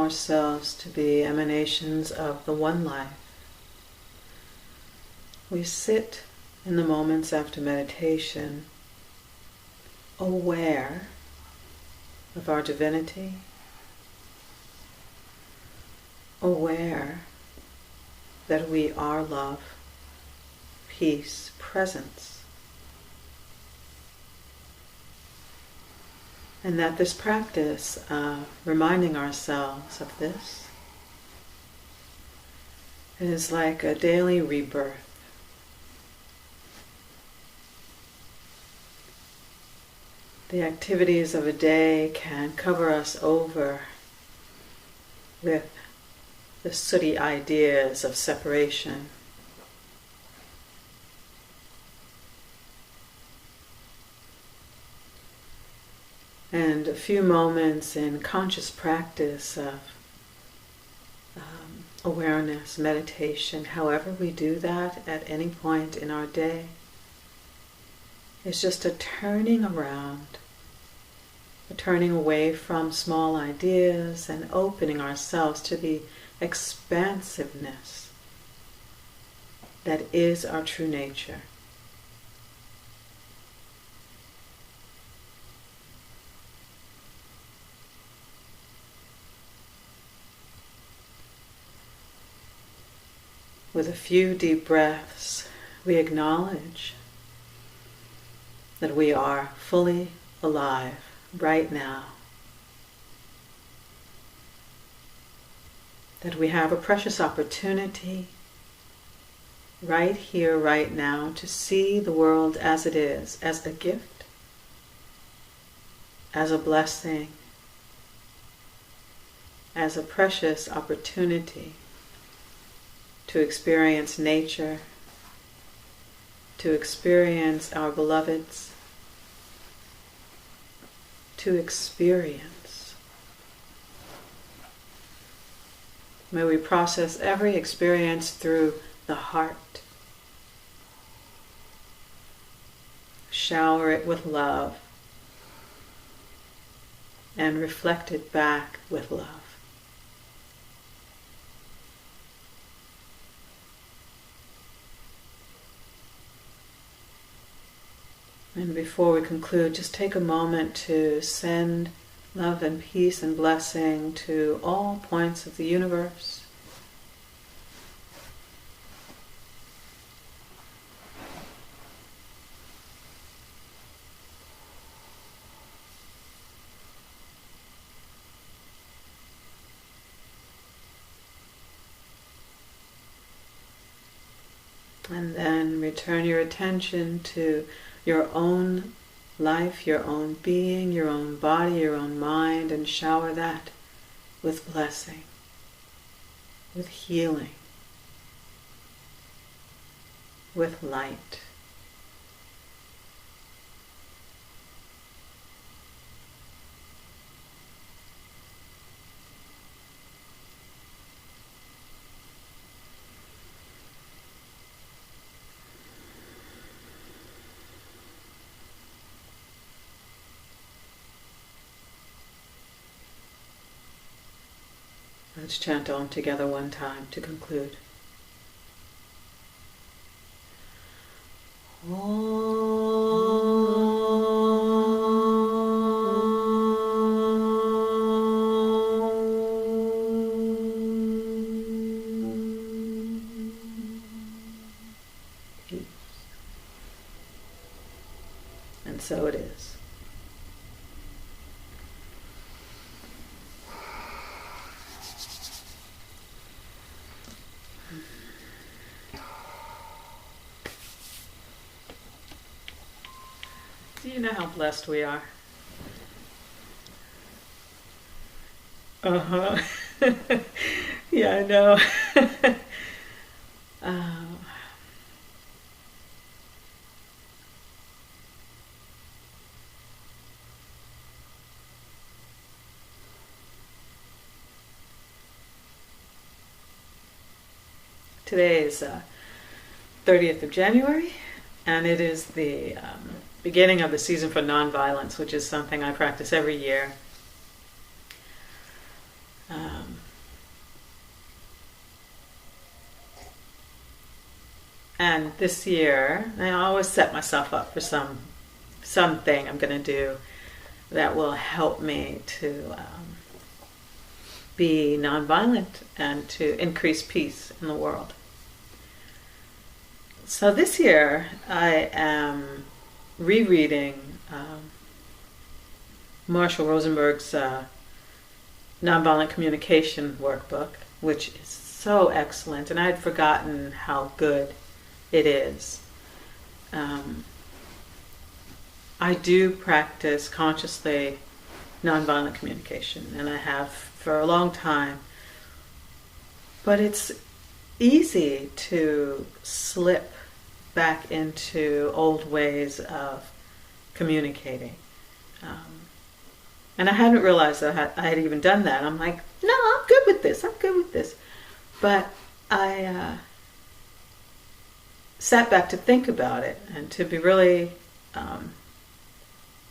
ourselves to be emanations of the One Life, we sit in the moments after meditation aware of our divinity, aware that we are love, peace, presence, and that this practice of reminding ourselves of this is like a daily rebirth. The activities of a day can cover us over with the sooty ideas of separation. And a few moments in conscious practice of awareness, meditation, however we do that at any point in our day, is just a turning around, a turning away from small ideas and opening ourselves to the expansiveness that is our true nature. With a few deep breaths, we acknowledge that we are fully alive right now, that we have a precious opportunity right here, right now, to see the world as it is, as a gift, as a blessing, as a precious opportunity to experience nature, to experience our beloveds, to experience. May we process every experience through the heart. Shower it with love and reflect it back with love. And before we conclude, just take a moment to send love and peace and blessing to all points of the universe. And then return your attention to your own life, your own being, your own body, your own mind, and shower that with blessing, with healing, with light. Let's chant Om together one time to conclude. Peace. And so it is. Do you know how blessed we are? Uh-huh. Yeah, I know. Today is 30th of January, and it is the beginning of the season for nonviolence, which is something I practice every year. And this year, I always set myself up for something I'm going to do that will help me to be nonviolent and to increase peace in the world. So this year, I am rereading Marshall Rosenberg's Nonviolent Communication workbook, which is so excellent, and I had forgotten how good it is. I do practice consciously nonviolent communication, and I have for a long time, but it's easy to slip back into old ways of communicating. And I hadn't realized that I had even done that. I'm like, no, I'm good with this. But I sat back to think about it and to be really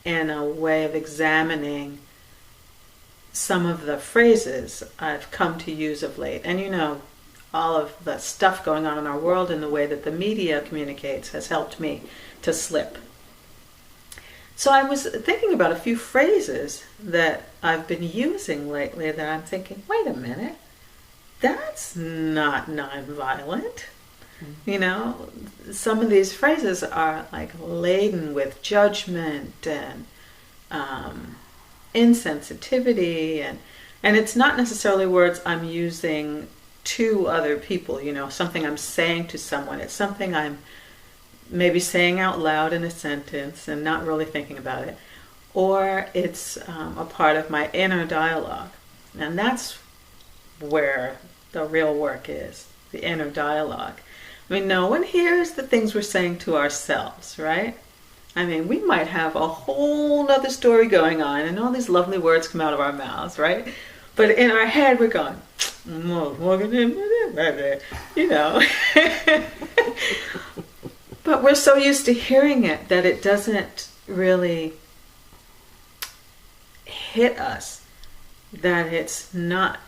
in a way of examining some of the phrases I've come to use of late. And you know, all of the stuff going on in our world and the way that the media communicates has helped me to slip. So I was thinking about a few phrases that I've been using lately that I'm thinking, wait a minute, that's not nonviolent. You know, some of these phrases are like laden with judgment and insensitivity, and it's not necessarily words I'm using to other people, you know, something I'm saying to someone. It's something I'm maybe saying out loud in a sentence and not really thinking about it. Or it's a part of my inner dialogue. And that's where the real work is, the inner dialogue. I mean, no one hears the things we're saying to ourselves, right? I mean, we might have a whole other story going on and all these lovely words come out of our mouths, right? But in our head, we're going, you know. But we're so used to hearing it that it doesn't really hit us, that it's not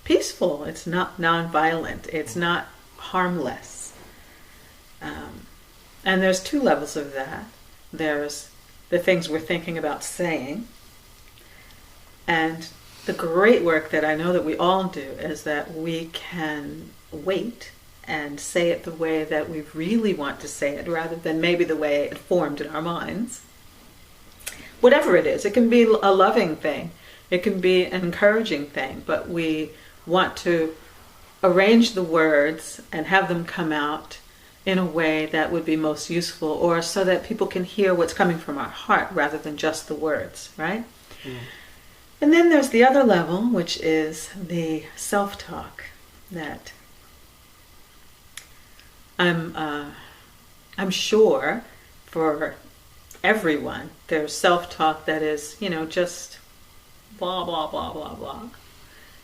peaceful, it's not nonviolent, it's not harmless. And there's two levels of that. There's the things we're thinking about saying, and the great work that I know that we all do is that we can wait and say it the way that we really want to say it, rather than maybe the way it formed in our minds. Whatever it is, it can be a loving thing, it can be an encouraging thing, but we want to arrange the words and have them come out in a way that would be most useful, or so that people can hear what's coming from our heart rather than just the words, right? Mm. And then there's the other level, which is the self-talk that I'm sure for everyone there's self-talk that is, you know, just blah, blah, blah, blah, blah.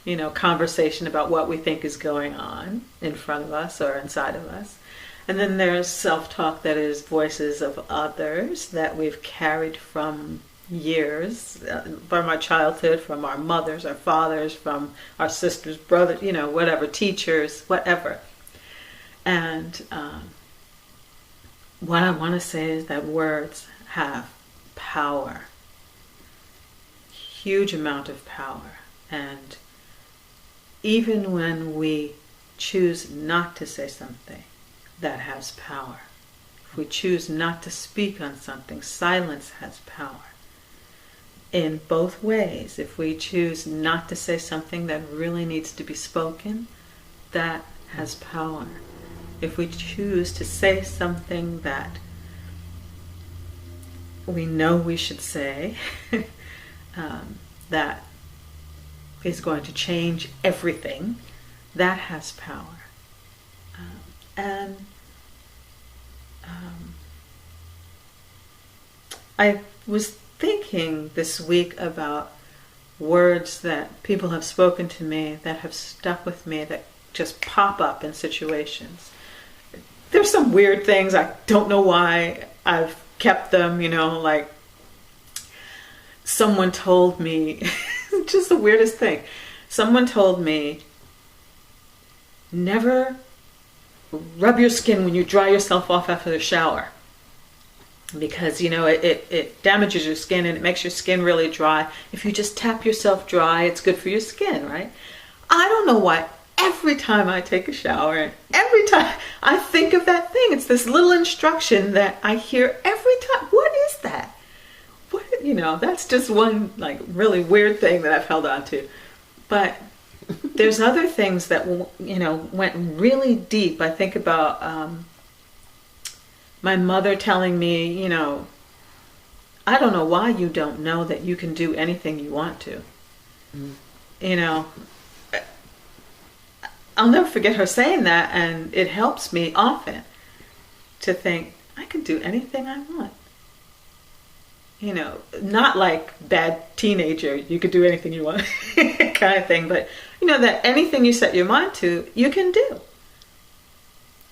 You know, conversation about what we think is going on in front of us or inside of us. And then there's self-talk that is voices of others that we've carried from years, from our childhood, from our mothers, our fathers, from our sisters, brothers, you know, whatever, teachers, whatever. And what I want to say is that words have power, huge amount of power. And even when we choose not to say something, that has power. If we choose not to speak on something, silence has power. In both ways, if we choose not to say something that really needs to be spoken, that has power. If we choose to say something that we know we should say, that is going to change everything, that has power. I was thinking this week about words that people have spoken to me that have stuck with me, that just pop up in situations. There's some weird things, I don't know why I've kept them, you know, like someone told me, just the weirdest thing. Someone told me, never rub your skin when you dry yourself off after the shower. Because, it damages your skin and it makes your skin really dry. If you just tap yourself dry, it's good for your skin, right? I don't know why every time I take a shower and every time I think of that thing, it's this little instruction that I hear every time. What is that? That's just one really weird thing that I've held on to. But there's other things that, went really deep. I think about my mother telling me, I don't know why you don't know that you can do anything you want to. I'll never forget her saying that, and it helps me often to think, I can do anything I want. Not like bad teenager, you could do anything you want kind of thing, but that anything you set your mind to, you can do.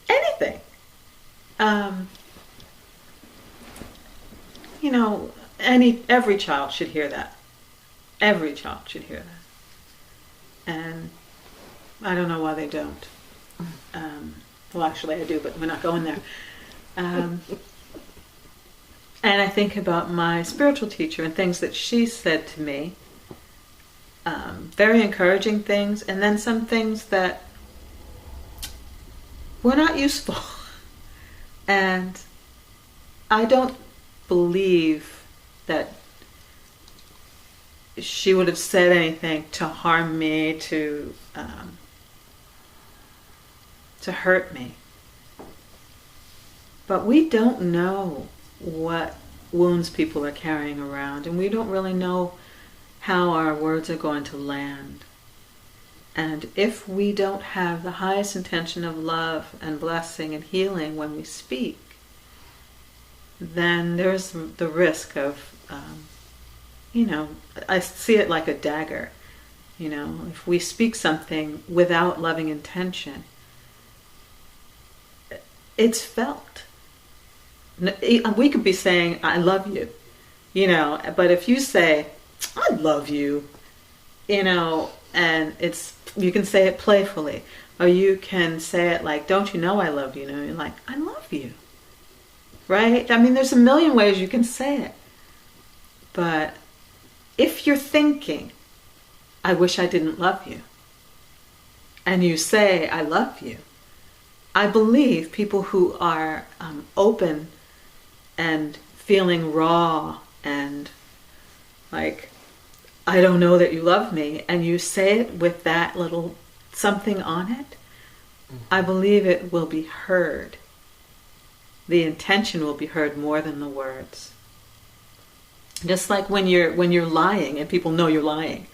Anything. Every child should hear that. Every child should hear that. And I don't know why they don't. Well, actually I do, but we're not going there. And I think about my spiritual teacher and things that she said to me. Very encouraging things, and then some things that were not useful. And I don't believe that she would have said anything to harm me, to hurt me. But we don't know what wounds people are carrying around, and we don't really know how our words are going to land. And if we don't have the highest intention of love and blessing and healing when we speak, then there's the risk of, I see it like a dagger. If we speak something without loving intention, it's felt. We could be saying, I love you, but if you say, I love you, and you can say it playfully, or you can say it like, don't you know I love you? You're like, I love you, right? I mean, there's a million ways you can say it. But if you're thinking, I wish I didn't love you, and you say, I love you, I believe people who are open and feeling raw and like, I don't know that you love me, and you say it with that little something on it, I believe it will be heard. The intention will be heard more than the words. Just like when you're lying and people know you're lying.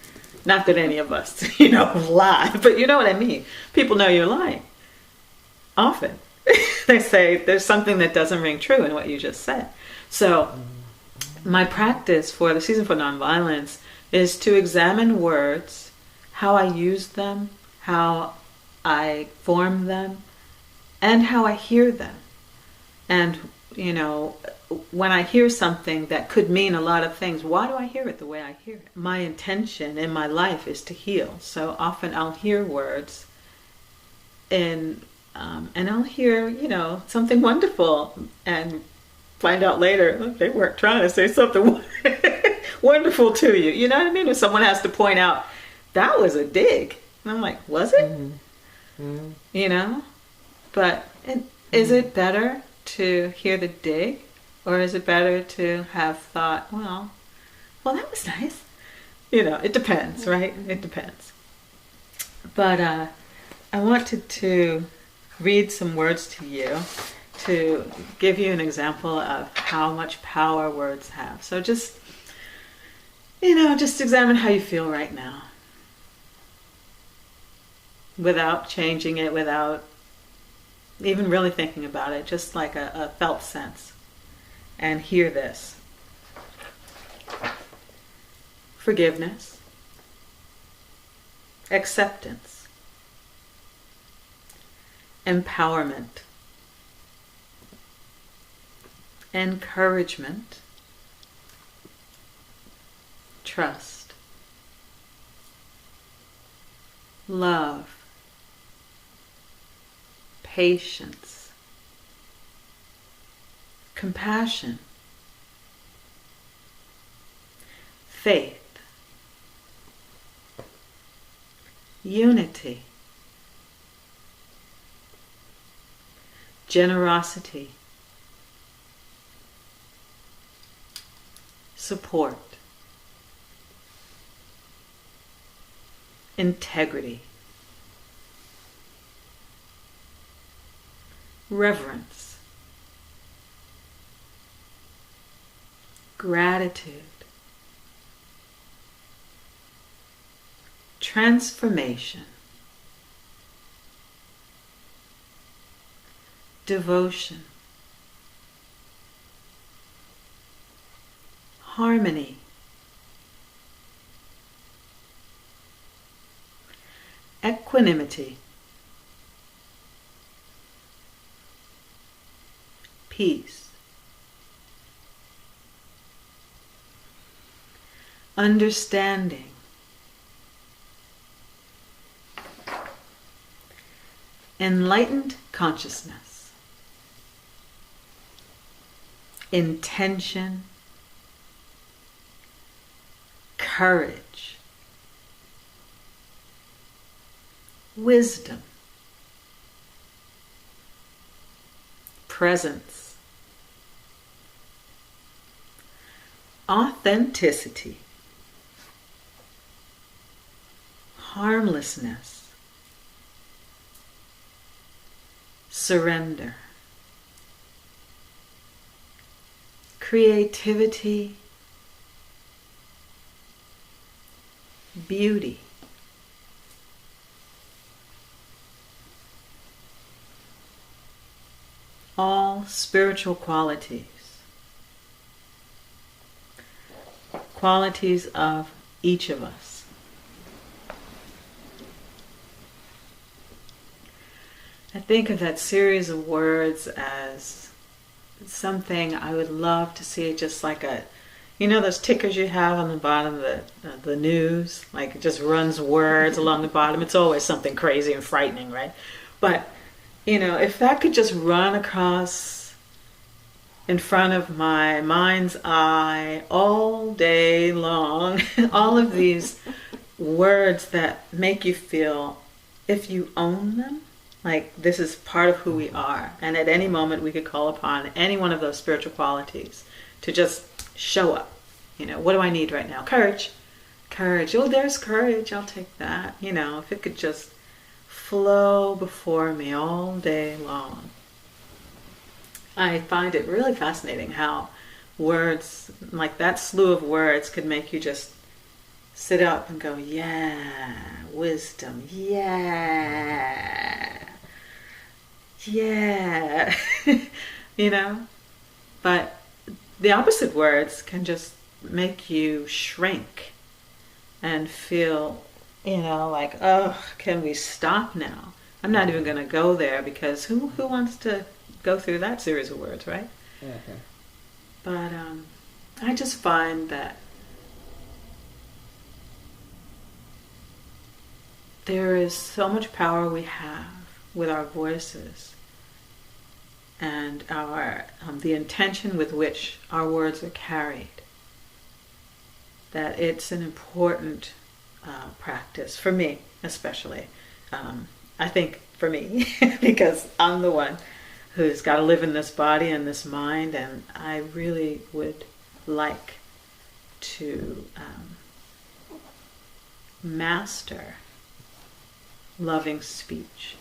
Not that any of us, lie, but you know what I mean. People know you're lying. Often. They say there's something that doesn't ring true in what you just said. So my practice for the Season for Nonviolence is to examine words, how I use them, how I form them, and how I hear them. And, when I hear something that could mean a lot of things, why do I hear it the way I hear it? My intention in my life is to heal. So often I'll hear words and I'll hear, something wonderful and find out later, look, they weren't trying to say something wonderful to you. You know what I mean? When someone has to point out, that was a dig. And I'm like, was it? Mm-hmm. But is it better to hear the dig? Or is it better to have thought, well, that was nice. It depends, right? It depends. But I wanted to read some words to you to give you an example of how much power words have. So just examine how you feel right now. Without changing it, without even really thinking about it, just like a felt sense. And hear this. Forgiveness. Acceptance. Empowerment. Encouragement. Trust. Love. patience, compassion, faith, unity, generosity, support, integrity, reverence, gratitude, transformation, devotion, harmony, equanimity, peace, understanding, enlightened consciousness, intention, courage, wisdom, presence, authenticity, harmlessness, surrender, creativity, beauty, all spiritual qualities, qualities of each of us. I think of that series of words as something I would love to see, just like those tickers you have on the bottom of the news, like it just runs words along the bottom. It's always something crazy and frightening, right? But, if that could just run across in front of my mind's eye all day long, all of these words that make you feel, if you own them, like this is part of who we are. And at any moment we could call upon any one of those spiritual qualities to just show up. What do I need right now? Courage. Courage. Oh, there's courage. I'll take that. If it could just flow before me all day long. I find it really fascinating how words, like that slew of words, could make you just sit up and go, yeah, wisdom, yeah, yeah, But the opposite words can just make you shrink and feel, like, oh, can we stop now? I'm not even going to go there, because who wants to go through that series of words, right? Okay. But I just find that there is so much power we have with our voices and our the intention with which our words are carried, that it's an important practice for me, especially. I think for me, because I'm the one who's got to live in this body and this mind, and I really would like to master loving speech.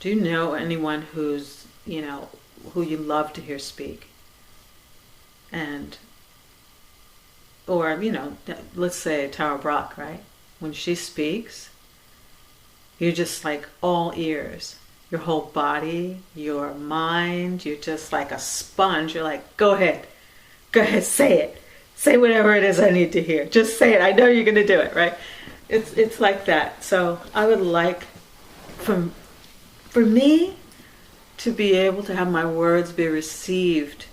Do you know anyone who's, who you love to hear speak? Or, let's say Tara Brach, right? When she speaks, you're just like all ears. Your whole body, your mind, you're just like a sponge. You're like, go ahead, say it. Say whatever it is I need to hear. Just say it. I know you're going to do it, right? It's like that. So I would like for me to be able to have my words be received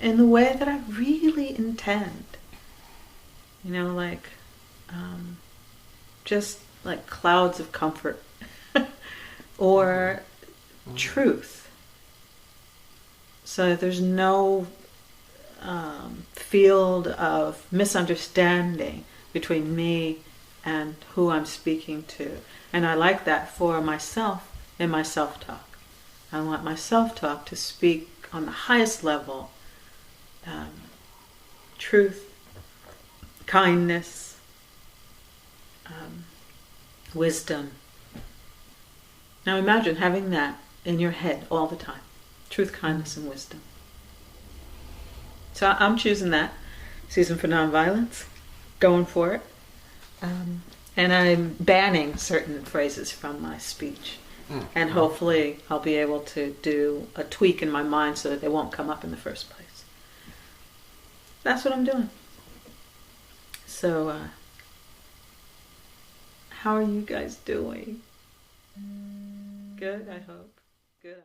in the way that I really intend. Like just like clouds of comfort or truth. So there's no field of misunderstanding between me and who I'm speaking to. And I like that for myself in my self-talk. I want my self-talk to speak on the highest level, truth, kindness, wisdom. Now imagine having that in your head all the time. Truth, kindness, and wisdom. So I'm choosing that. Season for Nonviolence. Going for it. And I'm banning certain phrases from my speech. And hopefully I'll be able to do a tweak in my mind so that they won't come up in the first place. That's what I'm doing. So, how are you guys doing? Good, I hope. Good.